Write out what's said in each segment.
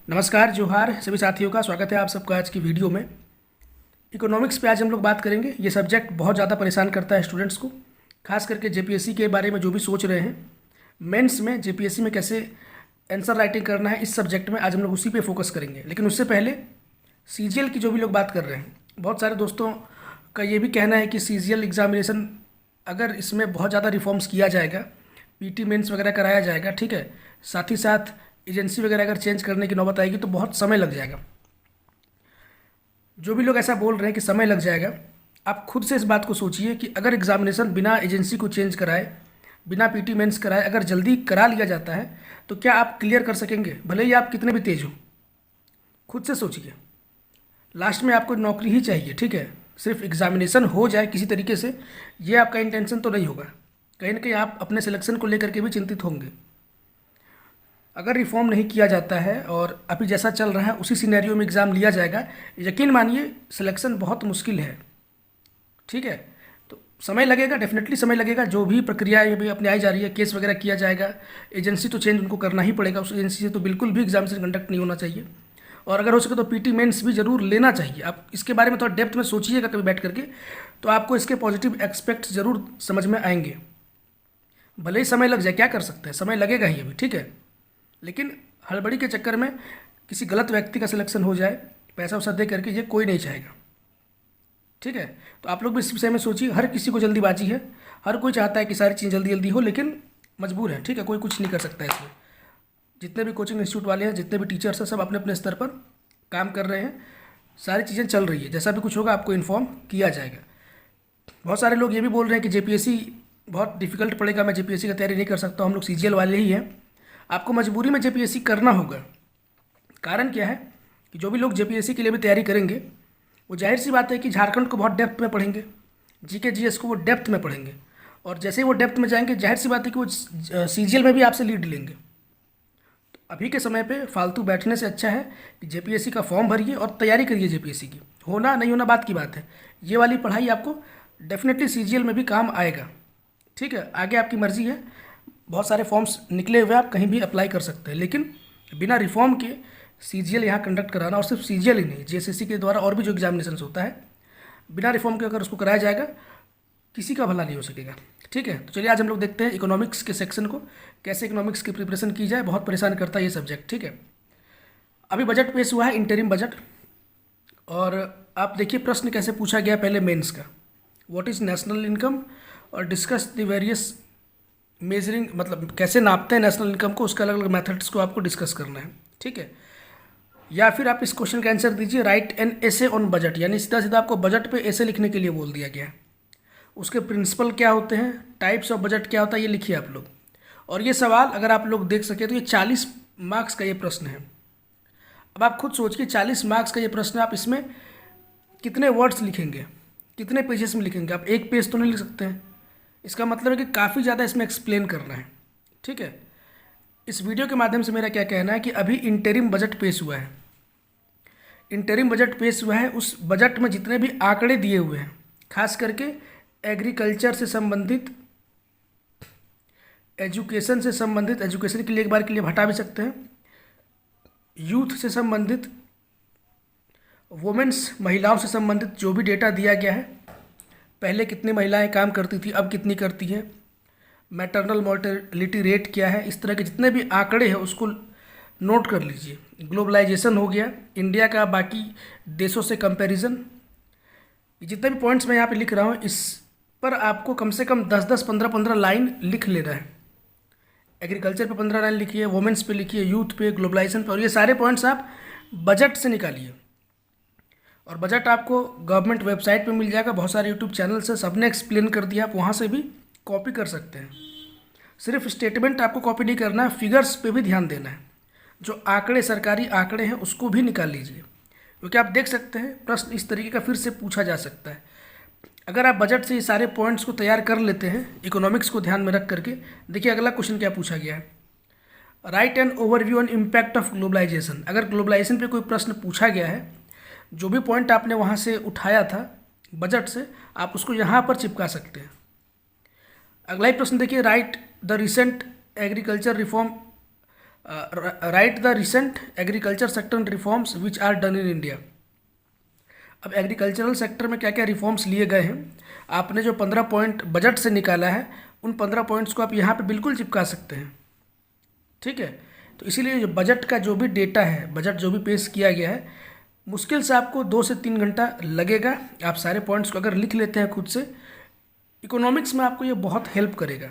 नमस्कार जोहार सभी साथियों का स्वागत है आप सबका आज की वीडियो में। इकोनॉमिक्स पे आज हम लोग बात करेंगे। ये सब्जेक्ट बहुत ज़्यादा परेशान करता है स्टूडेंट्स को, खास करके जेपीएससी के बारे में जो भी सोच रहे हैं मेंस में जेपीएससी में कैसे आंसर राइटिंग करना है। इस सब्जेक्ट में आज हम लोग उसी पे फोकस करेंगे। लेकिन उससे पहले सीजीएल की जो भी लोग बात कर रहे हैं, बहुत सारे दोस्तों का ये भी कहना है कि सीजीएल एग्जामिनेशन अगर इसमें बहुत ज़्यादा रिफॉर्म्स किया जाएगा, पीटी मेंस वगैरह कराया जाएगा, ठीक है, साथ ही साथ एजेंसी वगैरह अगर चेंज करने की नौबत आएगी तो बहुत समय लग जाएगा। जो भी लोग ऐसा बोल रहे हैं कि समय लग जाएगा, आप खुद से इस बात को सोचिए कि अगर एग्जामिनेशन बिना एजेंसी को चेंज कराए, बिना पीटी मेंस कराए अगर जल्दी करा लिया जाता है तो क्या आप क्लियर कर सकेंगे, भले ही आप कितने भी तेज हो? खुद से सोचिए। लास्ट में आपको नौकरी ही चाहिए, ठीक है, सिर्फ एग्जामिनेशन हो जाए किसी तरीके से, ये आपका इंटेंशन तो नहीं होगा। कहीं ना कहीं आप अपने सिलेक्शन को लेकर के भी चिंतित होंगे। अगर रिफॉर्म नहीं किया जाता है और अभी जैसा चल रहा है उसी सिनेरियो में एग्ज़ाम लिया जाएगा, यकीन मानिए सिलेक्शन बहुत मुश्किल है, ठीक है। तो समय लगेगा, डेफिनेटली समय लगेगा। जो भी प्रक्रिया ये भी अपनी आई जा रही है, केस वगैरह किया जाएगा, एजेंसी तो चेंज उनको करना ही पड़ेगा। उस एजेंसी से तो बिल्कुल भी एग्जामिनेशन कंडक्ट नहीं होना चाहिए, और अगर हो सके तो पीटी मेंस भी जरूर लेना चाहिए। आप इसके बारे में थोड़ा डेप्थ में सोचिएगा कभी बैठ करके, तो आपको इसके पॉजिटिव एक्सपेक्ट जरूर समझ में आएंगे। भले ही समय लग जाए, क्या कर सकते हैं, समय लगेगा ही अभी, ठीक है। लेकिन हड़बड़ी के चक्कर में किसी गलत व्यक्ति का सिलेक्शन हो जाए पैसा वैसा दे करके, ये कोई नहीं चाहेगा, ठीक है। तो आप लोग भी इस विषय में सोचिए। हर किसी को जल्दीबाजी है, हर कोई चाहता है कि सारी चीज़ जल्दी जल्दी हो, लेकिन मजबूर है, ठीक है, कोई कुछ नहीं कर सकता है इसमें। जितने भी कोचिंग इंस्टीट्यूट वाले हैं, जितने भी टीचर्स हैं, सब अपने अपने स्तर पर काम कर रहे हैं। सारी चीज़ें चल रही है, जैसा भी कुछ होगा आपको इन्फॉर्म किया जाएगा। बहुत सारे लोग ये भी बोल रहे हैं कि जेपीएससी बहुत डिफिकल्ट पड़ेगा, मैं जेपीएससी की तैयारी नहीं कर सकता। हम लोग सीजीएल वाले ही हैं, आपको मजबूरी में जेपीएससी करना होगा। कारण क्या है कि जो भी लोग जेपीएससी के लिए भी तैयारी करेंगे, वो जाहिर सी बात है कि झारखंड को बहुत डेप्थ में पढ़ेंगे, जीके जीएस को वो डेप्थ में पढ़ेंगे, और जैसे ही वो डेप्थ में जाएंगे जाहिर सी बात है कि वो सीजीएल में भी आपसे लीड लेंगे। तो अभी के समय पे फालतू बैठने से अच्छा है कि जेपीएससी का फॉर्म भरिए और तैयारी करिए जेपीएससी की। होना नहीं होना बात की बात है, ये वाली पढ़ाई आपको डेफिनेटली सीजीएल में भी काम आएगा, ठीक है। आगे आपकी मर्जी है, बहुत सारे फॉर्म्स निकले हुए, आप कहीं भी अप्लाई कर सकते हैं। लेकिन बिना रिफॉर्म के सीजीएल यहाँ कंडक्ट कराना, और सिर्फ सीजीएल ही नहीं, जेएसएससी के द्वारा और भी जो एग्जामिनेशन होता है, बिना रिफॉर्म के अगर उसको कराया जाएगा किसी का भला नहीं हो सकेगा, ठीक है। तो चलिए आज हम लोग देखते हैं इकोनॉमिक्स के सेक्शन को, कैसे इकोनॉमिक्स की प्रिपरेशन की जाए। बहुत परेशान करता है ये सब्जेक्ट, ठीक है। अभी बजट पेश हुआ है, इंटरिम बजट, और आप देखिए प्रश्न कैसे पूछा गया पहले मेंस का। व्हाट इज़ नेशनल इनकम, और डिस्कस द वेरियस मेजरिंग, मतलब कैसे नापते हैं नेशनल इनकम को, उसका अलग अलग मेथड्स को आपको डिस्कस करना है, ठीक है। या फिर आप इस क्वेश्चन का आंसर दीजिए, right an essay on budget, यानी सीधा सीधा आपको बजट पे एसे लिखने के लिए बोल दिया गया है। उसके प्रिंसिपल क्या होते हैं, टाइप्स ऑफ बजट क्या होता है, ये लिखिए आप लोग। और ये सवाल अगर आप लोग देख सके तो ये 40 मार्क्स का ये प्रश्न है। अब आप खुद सोचिए 40 मार्क्स का ये प्रश्न है, आप इसमें कितने वर्ड्स लिखेंगे, कितने पेजेस में लिखेंगे? आप एक पेज तो नहीं लिख सकते हैं। इसका मतलब है कि काफ़ी ज़्यादा इसमें एक्सप्लेन करना है, ठीक है। इस वीडियो के माध्यम से मेरा क्या कहना है कि अभी इंटरिम बजट पेश हुआ है। इंटरिम बजट पेश हुआ है, उस बजट में जितने भी आंकड़े दिए हुए हैं, खास करके एग्रीकल्चर से संबंधित, एजुकेशन से संबंधित, एजुकेशन के लिए एक बार के लिए हटा भी सकते हैं, यूथ से संबंधित, वुमेन्स महिलाओं से संबंधित जो भी डेटा दिया गया है, पहले कितनी महिलाएं काम करती थी, अब कितनी करती है, मैटरनल मोर्टेलिटी रेट क्या है, इस तरह के जितने भी आंकड़े हैं उसको नोट कर लीजिए। ग्लोबलाइजेशन हो गया, इंडिया का बाकी देशों से कंपैरिजन, जितने भी पॉइंट्स मैं यहाँ पे लिख रहा हूँ, इस पर आपको कम से कम 10-10, 15-15 लाइन लिख लेना है। एग्रीकल्चर पे 15 लाइन लिखिए, वुमेन्स पे लिखिए, यूथ पे, ग्लोबलाइजेशन पे, और ये सारे पॉइंट्स आप बजट से निकालिए। और बजट आपको गवर्नमेंट वेबसाइट पे मिल जाएगा, बहुत सारे यूट्यूब चैनल से सबने एक्सप्लेन कर दिया, आप वहाँ से भी कॉपी कर सकते हैं। सिर्फ स्टेटमेंट आपको कॉपी नहीं करना है, फिगर्स पे भी ध्यान देना है। जो आंकड़े, सरकारी आंकड़े हैं, उसको भी निकाल लीजिए, क्योंकि आप देख सकते हैं प्रश्न इस तरीके का फिर से पूछा जा सकता है। अगर आप बजट से ये सारे पॉइंट्स को तैयार कर लेते हैं इकोनॉमिक्स को ध्यान में रख करके, देखिए अगला क्वेश्चन क्या पूछा गया है, write an overview on impact of globalisation. अगर ग्लोबलाइजेशन पे कोई प्रश्न पूछा गया है, जो भी पॉइंट आपने वहाँ से उठाया था बजट से, आप उसको यहाँ पर चिपका सकते हैं। अगला ही प्रश्न देखिए, write the recent agriculture reform write the recent agriculture sector reforms which are done in India. अब एग्रीकल्चरल सेक्टर में क्या क्या रिफॉर्म्स लिए गए हैं, आपने जो 15 पॉइंट बजट से निकाला है उन 15 पॉइंट्स को आप यहाँ पे बिल्कुल चिपका सकते हैं। ठीक है, तो इसीलिए जो बजट का जो भी डेटा है, बजट जो भी पेश किया गया है, मुश्किल से आपको 2 से 3 घंटा लगेगा। आप सारे पॉइंट्स को अगर लिख लेते हैं खुद से, इकोनॉमिक्स में आपको ये बहुत हेल्प करेगा।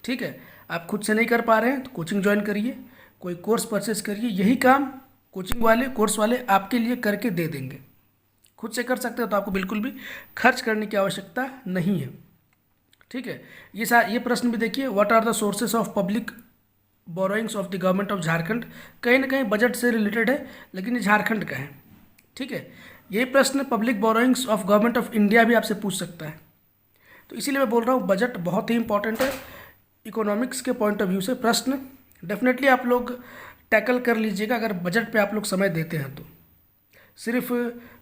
ठीक है, आप खुद से नहीं कर पा रहे हैं तो कोचिंग ज्वाइन करिए, कोई कोर्स परचेस करिए, यही काम कोचिंग वाले, कोर्स वाले आपके लिए करके दे देंगे। खुद से कर सकते हो तो आपको बिल्कुल भी खर्च करने की आवश्यकता नहीं है। ठीक है, ये प्रश्न भी देखिए, what are the sources of public borrowings of the government of Jharkhand. कहीं ना कहीं बजट से रिलेटेड है, लेकिन ये झारखंड का है। ठीक है, यही प्रश्न public borrowings of government of India भी आपसे पूछ सकता है। तो इसीलिए मैं बोल रहा हूँ बजट बहुत ही इंपॉर्टेंट है इकोनॉमिक्स के पॉइंट ऑफ व्यू से। प्रश्न डेफिनेटली आप लोग टैकल कर लीजिएगा अगर बजट पे आप लोग समय देते हैं तो। सिर्फ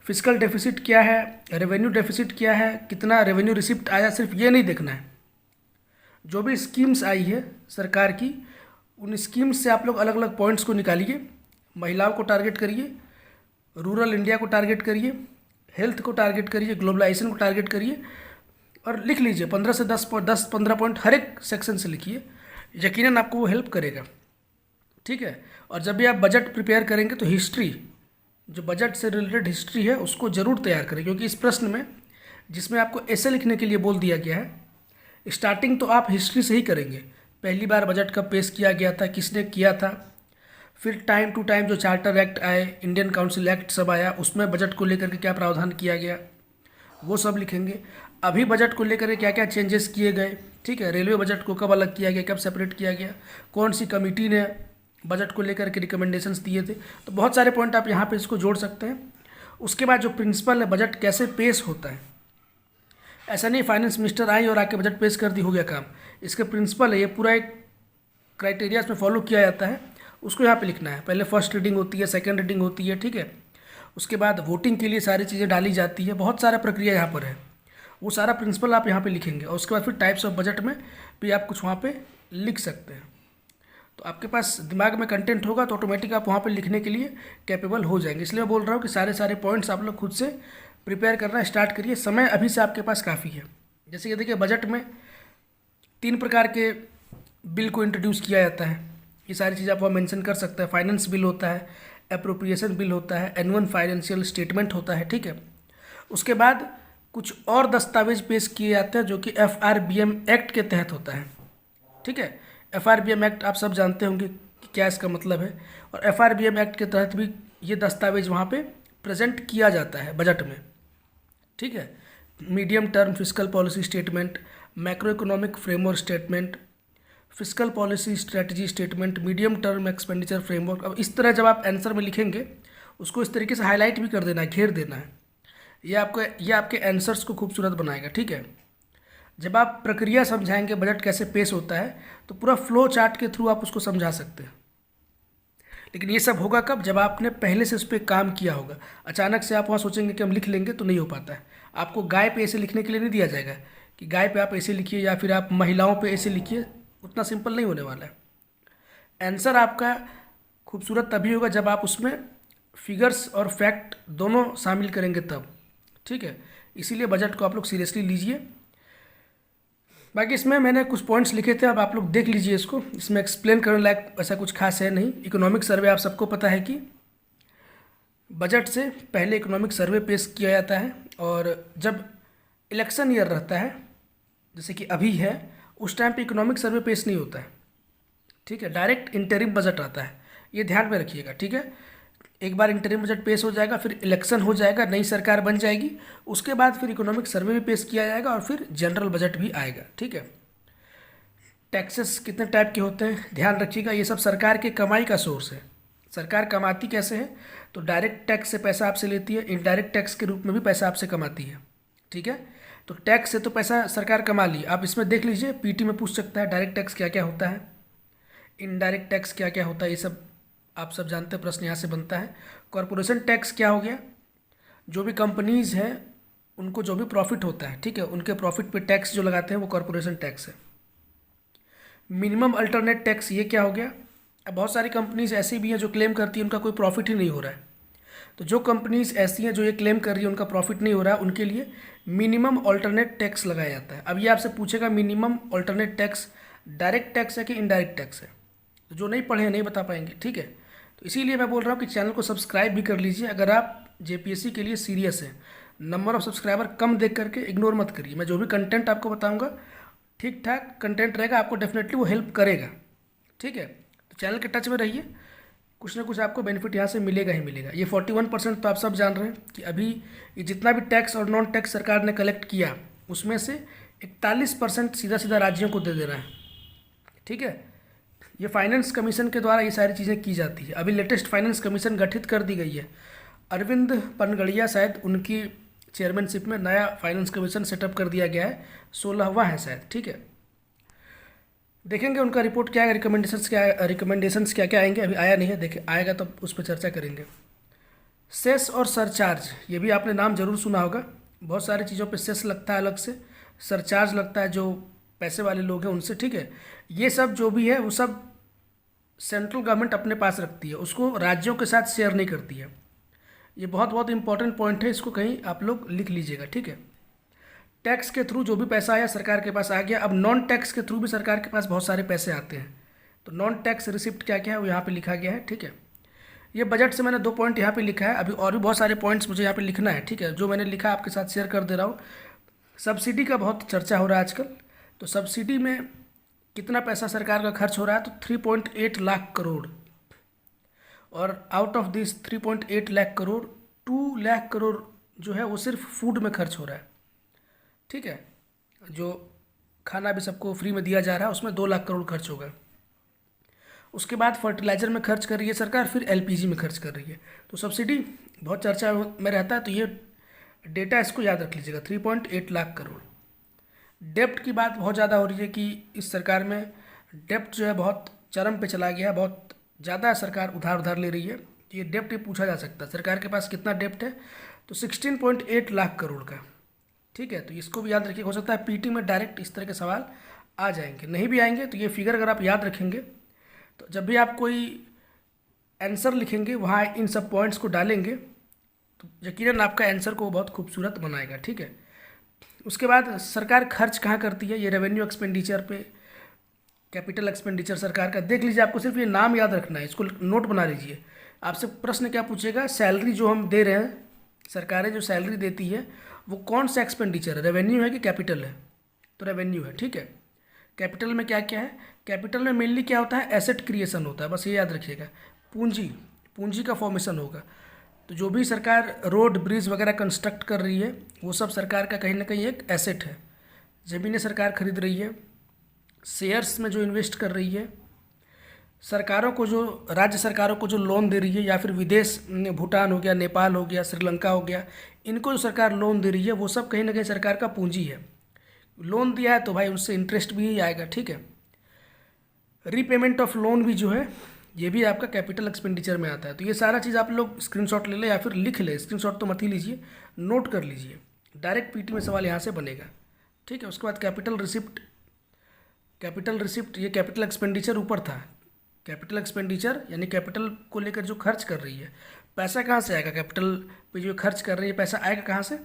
फिजिकल डेफिसिट क्या है, रेवेन्यू डेफिसिट क्या है, कितना रेवेन्यू रिसिप्ट आया, सिर्फ ये नहीं देखना है। जो भी स्कीम्स आई है सरकार की, उन स्कीम्स से आप लोग अलग अलग पॉइंट्स को निकालिए। महिलाओं को टारगेट करिए, रूरल इंडिया को टारगेट करिए, हेल्थ को टारगेट करिए, ग्लोबलाइजेशन को टारगेट करिए और लिख लीजिए 15 से 10-15 पॉइंट हर एक सेक्शन से लिखिए। यकीनन आपको वो हेल्प करेगा। ठीक है, और जब भी आप बजट प्रिपेयर करेंगे तो हिस्ट्री, जो बजट से रिलेटेड हिस्ट्री है उसको ज़रूर तैयार करें, क्योंकि इस प्रश्न में जिसमें आपको ऐसे लिखने के लिए बोल दिया गया है, स्टार्टिंग तो आप हिस्ट्री से ही करेंगे। पहली बार बजट कब पेश किया गया था, किसने किया था, फिर टाइम टू टाइम जो चार्टर एक्ट आए, इंडियन काउंसिल एक्ट सब आया, उसमें बजट को लेकर के क्या प्रावधान किया गया, वो सब लिखेंगे। अभी बजट को लेकर क्या क्या चेंजेस किए गए। ठीक है, रेलवे बजट को कब अलग किया गया, कब सेपरेट किया गया, कौन सी कमेटी ने बजट को लेकर के रिकमेंडेशंस दिए थे। तो बहुत सारे पॉइंट आप यहाँ पे इसको जोड़ सकते हैं। उसके बाद जो प्रिंसिपल है बजट कैसे पेश होता है, ऐसा नहीं फाइनेंस मिनिस्टर आई और आके बजट पेश कर दी, हो गया काम। इसके प्रिंसिपल है, ये पूरा एक क्राइटेरिया इसमें फॉलो किया जाता है, उसको यहाँ पे लिखना है। पहले फर्स्ट रीडिंग होती है, सेकंड रीडिंग होती है। ठीक है, उसके बाद वोटिंग के लिए सारी चीज़ें डाली जाती है, बहुत सारा प्रक्रिया यहाँ पर है। वो सारा प्रिंसिपल आप यहाँ पे लिखेंगे और उसके बाद फिर टाइप्स ऑफ बजट में भी आप कुछ वहाँ पे लिख सकते हैं। तो आपके पास दिमाग में कंटेंट होगा तो ऑटोमेटिक आप वहाँ पे लिखने के लिए कैपेबल हो जाएंगे। इसलिए मैं बोल रहा हूँ कि सारे पॉइंट्स आप लोग खुद से प्रिपेयर करना स्टार्ट करिए। समय अभी से आपके पास काफ़ी है। जैसे कि देखिए, बजट में 3 प्रकार के बिल को इंट्रोड्यूस किया जाता है। ये सारी चीज़ आप वहाँ मेंशन कर सकते हैं। फाइनेंस बिल होता है, एप्रोप्रिएशन बिल होता है, एनुअल फाइनेंशियल स्टेटमेंट होता है। ठीक है, उसके बाद कुछ और दस्तावेज पेश किए जाते हैं जो कि FRBM एक्ट के तहत होता है। ठीक है, FRBM एक्ट आप सब जानते होंगे कि क्या इसका मतलब है, और FRBM एक्ट के तहत भी ये दस्तावेज वहाँ पे प्रेजेंट किया जाता है बजट में। ठीक है, medium term physical policy statement, macro economic framework statement, physical policy strategy statement, medium term expenditure framework. अब इस तरह जब आप आंसर में लिखेंगे उसको इस तरीके से हाईलाइट भी कर देना है, घेर देना है। ये आपके आंसर्स को खूबसूरत बनाएगा। ठीक है, जब आप प्रक्रिया समझाएंगे बजट कैसे पेश होता है तो पूरा फ्लो चार्ट के थ्रू आप उसको समझा सकते हैं। लेकिन ये सब होगा कब, जब आपने पहले से उस पर काम किया होगा। अचानक से आप वहाँ सोचेंगे कि हम लिख लेंगे तो नहीं हो पाता है। आपको गाय पे ऐसे लिखने के लिए नहीं दिया जाएगा कि गाय पे आप ऐसे लिखिए या फिर आप महिलाओं पे ऐसे लिखिए, उतना सिंपल नहीं होने वाला है। आंसर आपका खूबसूरत तभी होगा जब आप उसमें फिगर्स और फैक्ट दोनों शामिल करेंगे तब। ठीक है, इसीलिए बजट को आप लोग सीरियसली लीजिए। बाकी इसमें मैंने कुछ पॉइंट्स लिखे थे, अब आप लोग देख लीजिए इसको। इसमें एक्सप्लेन करने लायक ऐसा कुछ खास है नहीं। इकोनॉमिक सर्वे आप सबको पता है कि बजट से पहले इकोनॉमिक सर्वे पेश किया जाता है, और जब इलेक्शन ईयर रहता है जैसे कि अभी है, उस टाइम पे इकोनॉमिक सर्वे पेश नहीं होता है। ठीक है, डायरेक्ट इंटरिम बजट आता है, ये ध्यान में रखिएगा। ठीक है, एक बार इंटरिम बजट पेश हो जाएगा, फिर इलेक्शन हो जाएगा, नई सरकार बन जाएगी, उसके बाद फिर इकोनॉमिक सर्वे भी पेश किया जाएगा और फिर जनरल बजट भी आएगा। ठीक है, टैक्सेस कितने टाइप के होते हैं ध्यान रखिएगा। ये सब सरकार के कमाई का सोर्स है। सरकार कमाती कैसे है, तो डायरेक्ट टैक्स से पैसा आपसे लेती है, इनडायरेक्ट टैक्स के रूप में भी पैसा आपसे कमाती है। ठीक है, तो टैक्स से तो पैसा सरकार कमा ली। आप इसमें देख लीजिए, पीटी में पूछ सकता है डायरेक्ट टैक्स क्या क्या होता है, इनडायरेक्ट टैक्स क्या क्या होता है, ये सब आप सब जानते हैं, प्रश्न यहाँ से बनता है। कॉरपोरेशन टैक्स क्या हो गया, जो भी कंपनीज़ हैं उनको जो भी प्रॉफिट होता है, ठीक है, उनके प्रॉफिट पे टैक्स जो लगाते हैं वो कॉरपोरेशन टैक्स है। मिनिमम अल्टरनेट टैक्स ये क्या हो गया, अब बहुत सारी कंपनीज ऐसी भी हैं जो क्लेम करती हैं उनका कोई प्रॉफिट ही नहीं हो रहा है। तो जो कंपनीज ऐसी हैं जो ये क्लेम कर रही है उनका प्रॉफिट नहीं हो रहा है, उनके लिए मिनिमम ऑल्टरनेट टैक्स लगाया जाता है। अब ये आपसे पूछेगा minimum alternate tax direct tax है कि इनडायरेक्ट टैक्स है, तो जो नहीं पढ़े हैं नहीं बता पाएंगे, ठीक है। तो इसीलिए मैं बोल रहा हूँ कि चैनल को सब्सक्राइब भी कर लीजिए अगर आप जेपीएससी के लिए सीरियस हैं। नंबर ऑफ सब्सक्राइबर कम देख करके इग्नोर मत करिए। मैं जो भी कंटेंट आपको बताऊँगा ठीक ठाक कंटेंट रहेगा, आपको डेफिनेटली वो हेल्प करेगा, ठीक है। तो चैनल के टच में रहिए, कुछ ना कुछ आपको बेनिफिट यहाँ से मिलेगा ही मिलेगा। ये 41% तो आप सब जान रहे हैं कि अभी ये जितना भी टैक्स और नॉन टैक्स सरकार ने कलेक्ट किया उसमें से 41% सीधा सीधा राज्यों को दे रहा है, ठीक है। ये फाइनेंस कमीशन के द्वारा ये सारी चीज़ें की जाती है। अभी लेटेस्ट फाइनेंस कमीशन गठित कर दी गई है, अरविंद पनगड़िया शायद उनकी चेयरमैनशिप में नया फाइनेंस कमीशन सेटअप कर दिया गया है, 16वां है शायद, ठीक है। देखेंगे उनका रिपोर्ट क्या है, रिकमेंडेशंस क्या क्या आएंगे, अभी आया नहीं है, देखें आएगा तो उस पर चर्चा करेंगे। सेस और सरचार्ज, ये भी आपने नाम जरूर सुना होगा। बहुत सारी चीज़ों पे सेस लगता है अलग से, सरचार्ज लगता है जो पैसे वाले लोग हैं उनसे, ठीक है। ये सब जो भी है वो सब सेंट्रल गवर्नमेंट अपने पास रखती है, उसको राज्यों के साथ शेयर नहीं करती है। ये बहुत बहुत इंपॉर्टेंट पॉइंट है, इसको कहीं आप लोग लिख लीजिएगा, ठीक है। टैक्स के थ्रू जो भी पैसा आया सरकार के पास आ गया। अब नॉन टैक्स के थ्रू भी सरकार के पास बहुत सारे पैसे आते हैं, तो नॉन टैक्स रिसिप्ट क्या क्या है वो यहाँ पे लिखा गया है, ठीक है। ये बजट से मैंने 2 पॉइंट यहाँ पे लिखा है, अभी और भी बहुत सारे पॉइंट्स मुझे यहाँ पे लिखना है, ठीक है। जो मैंने लिखा आपके साथ शेयर कर दे रहा हूँ। सब्सिडी का बहुत चर्चा हो रहा है आजकल, तो सब्सिडी में कितना पैसा सरकार का खर्च हो रहा है, तो 3.8 लाख करोड़, और out of this 3.8 lakh crore 2 lakh crore जो है वो सिर्फ फूड में खर्च हो रहा है, ठीक है। जो खाना भी सबको फ्री में दिया जा रहा है उसमें 2 लाख करोड़ खर्च होगा। उसके बाद फर्टिलाइज़र में खर्च कर रही है सरकार, फिर एलपीजी में खर्च कर रही है। तो सब्सिडी बहुत चर्चा में रहता है, तो ये डेटा इसको याद रख लीजिएगा, 3.8 लाख करोड़। डेप्ट की बात बहुत ज़्यादा हो रही है कि इस सरकार में डेप्ट जो है बहुत चरम पे चला गया, बहुत ज़्यादा सरकार उधार ले रही है। तो ये डेप्ट पूछा जा सकता है सरकार के पास कितना डेप्ट है, तो 16.8 लाख करोड़ का, ठीक है। तो इसको भी याद रखिए, हो सकता है पीटी में डायरेक्ट इस तरह के सवाल आ जाएंगे, नहीं भी आएंगे तो ये फिगर अगर आप याद रखेंगे तो जब भी आप कोई आंसर लिखेंगे वहाँ इन सब पॉइंट्स को डालेंगे तो यकीनन आपका आंसर को बहुत खूबसूरत बनाएगा, ठीक है। उसके बाद सरकार खर्च कहाँ करती है, ये रेवेन्यू एक्सपेंडिचर पे, कैपिटल एक्सपेंडिचर सरकार का देख लीजिए। आपको सिर्फ ये नाम याद रखना है, इसको नोट बना लीजिए। आपसे प्रश्न क्या पूछेगा, सैलरी जो हम दे रहे हैं, सरकारें जो सैलरी देती है वो कौन सा एक्सपेंडिचर है, रेवेन्यू है कि कैपिटल है, तो रेवेन्यू है, ठीक है। कैपिटल में क्या क्या है, कैपिटल में मेनली क्या होता है, एसेट क्रिएशन होता है, बस ये याद रखिएगा। पूंजी, पूंजी का फॉर्मेशन होगा। तो जो भी सरकार रोड ब्रिज वगैरह कंस्ट्रक्ट कर रही है वो सब सरकार का कहीं ना कहीं एक एसेट है। ज़मीनें सरकार खरीद रही है, शेयर्स में जो इन्वेस्ट कर रही है, सरकारों को जो राज्य सरकारों को जो लोन दे रही है, या फिर विदेश भूटान हो गया, नेपाल हो गया, श्रीलंका हो गया, इनको जो सरकार लोन दे रही है वो सब कहीं ना कहीं सरकार का पूंजी है। लोन दिया है तो भाई उससे इंटरेस्ट भी आएगा, ठीक है। रीपेमेंट ऑफ लोन भी जो है ये भी आपका कैपिटल एक्सपेंडिचर में आता है। तो ये सारा चीज़ आप लोग स्क्रीनशॉट ले लें या फिर लिख लें, स्क्रीनशॉट तो मत ही लीजिए, नोट कर लीजिए, डायरेक्ट पीटी में सवाल यहाँ से बनेगा, ठीक है। उसके बाद कैपिटल रिसिप्ट, कैपिटल रिसिप्ट ये कैपिटल एक्सपेंडिचर ऊपर था। कैपिटल एक्सपेंडिचर यानी कैपिटल को लेकर जो खर्च कर रही है, पैसा कहाँ से आएगा, कैपिटल पे जो खर्च कर रही है पैसा आएगा कहाँ से,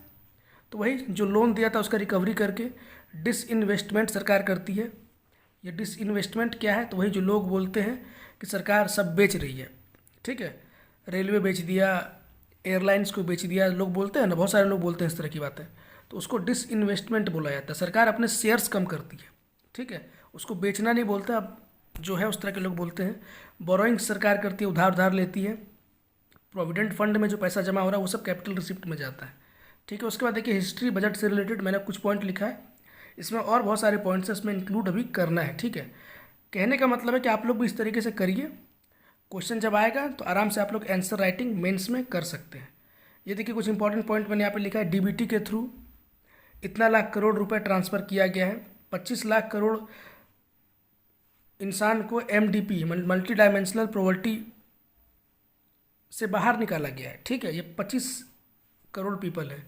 तो वही जो लोन दिया था उसका रिकवरी करके डिसइन्वेस्टमेंट सरकार करती है। ये डिसइन्वेस्टमेंट क्या है, तो वही जो लोग बोलते हैं कि सरकार सब बेच रही है, ठीक है। रेलवे बेच दिया, एयरलाइंस को बेच दिया, लोग बोलते हैं ना, बहुत सारे लोग बोलते हैं इस तरह की बातें, तो उसको डिसइन्वेस्टमेंट बोला जाता है। सरकार अपने शेयर्स कम करती है, ठीक है, उसको बेचना नहीं बोलता, अब जो है उस तरह के लोग बोलते हैं। बोरोइंग सरकार करती है, उधार लेती है। प्रोविडेंट फंड में जो पैसा जमा हो रहा है वो सब कैपिटल रिसिप्ट में जाता है, ठीक है। उसके बाद देखिए हिस्ट्री बजट से रिलेटेड मैंने कुछ पॉइंट लिखा है, इसमें और बहुत सारे पॉइंट्स इसमें इंक्लूड अभी करना है, ठीक है। कहने का मतलब है कि आप लोग भी इस तरीके से करिए, क्वेश्चन जब आएगा तो आराम से आप लोग आंसर राइटिंग मेंस में कर सकते हैं। ये देखिए कुछ इंपॉर्टेंट पॉइंट मैंने यहाँ पे लिखा है, डीबीटी के थ्रू इतना लाख करोड़ रुपए ट्रांसफ़र किया गया है, 25 लाख करोड़ इंसान को एमडीपी मल्टी डायमेंशनल पॉवर्टी से बाहर निकाला गया है, ठीक है। ये 25 करोड़ पीपल है।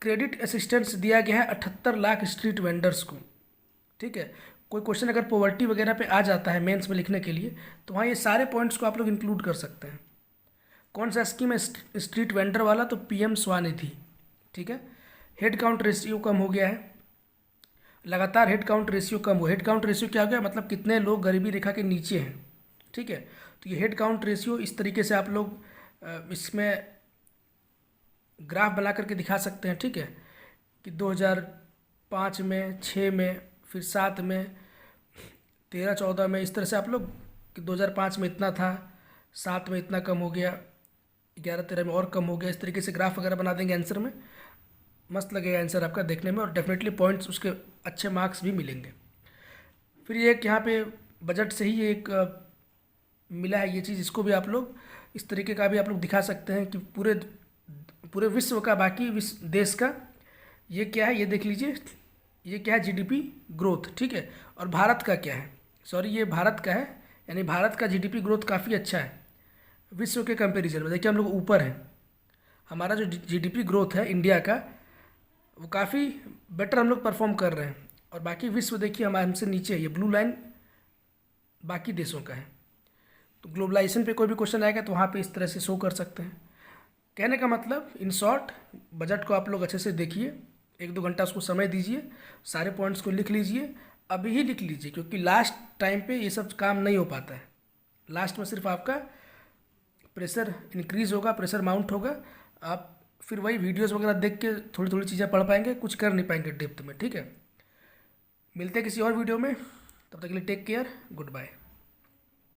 क्रेडिट असिस्टेंस दिया गया है 78 लाख स्ट्रीट वेंडर्स को, ठीक है। कोई क्वेश्चन अगर पॉवर्टी वगैरह पे आ जाता है मेंस में लिखने के लिए, तो वहाँ ये सारे पॉइंट्स को आप लोग इंक्लूड कर सकते हैं। कौन सा स्कीम है? स्ट्रीट वेंडर वाला, तो पीएम स्वनिधि। ठीक है। हेड काउंट रेशियो कम हो गया है, लगातार हेड काउंट रेशियो कम हुआ। हेड काउंट रेशियो क्या हो गया? मतलब कितने लोग गरीबी रेखा के नीचे हैं। ठीक है। तो ये हेड काउंट रेशियो इस तरीके से आप लोग इसमें ग्राफ बना करके दिखा सकते हैं। ठीक है, कि 2005 में, 6 में, फिर 7 में, 13 14 में, इस तरह से आप लोग कि 2005 में इतना था, 7 में इतना कम हो गया, 11 13 में और कम हो गया। इस तरीके से ग्राफ वगैरह बना देंगे आंसर में, मस्त लगेगा आंसर आपका देखने में, और डेफिनेटली पॉइंट्स उसके अच्छे मार्क्स भी मिलेंगे। फिर ये एक यहाँ पे बजट से ही एक मिला है ये चीज़, इसको भी आप लोग इस तरीके का भी आप लोग दिखा सकते हैं कि पूरे पूरे विश्व का, बाकी विश्व देश का ये क्या है, ये देख लीजिए, ये क्या है? GDP growth. ठीक है। और भारत का क्या है? सॉरी, ये भारत का है, यानी भारत का जीडीपी ग्रोथ काफ़ी अच्छा है विश्व के कंपैरिजन में। देखिए हम लोग ऊपर हैं, हमारा जो जीडीपी ग्रोथ है इंडिया का, वो काफ़ी बेटर हम लोग परफॉर्म कर रहे हैं। और बाकी विश्व देखिए हमारे हमसे नीचे है, ये ब्लू लाइन बाकी देशों का है। तो ग्लोबलाइजेशन पे कोई भी क्वेश्चन आएगा तो वहाँ पे इस तरह से शो कर सकते हैं। कहने का मतलब इन शॉर्ट, बजट को आप लोग अच्छे से देखिए, 1 2 घंटा उसको समय दीजिए, सारे पॉइंट्स को लिख लीजिए, अभी ही लिख लीजिए, क्योंकि लास्ट टाइम पे ये सब काम नहीं हो पाता है। लास्ट में सिर्फ आपका प्रेशर इंक्रीज होगा, प्रेशर माउंट होगा, आप फिर वही वीडियोस वगैरह देख के थोड़ी थोड़ी चीज़ें पढ़ पाएंगे, कुछ कर नहीं पाएंगे डेप्थ में। ठीक है, मिलते हैं किसी और वीडियो में, तब तक के लिए टेक केयर, गुड बाय।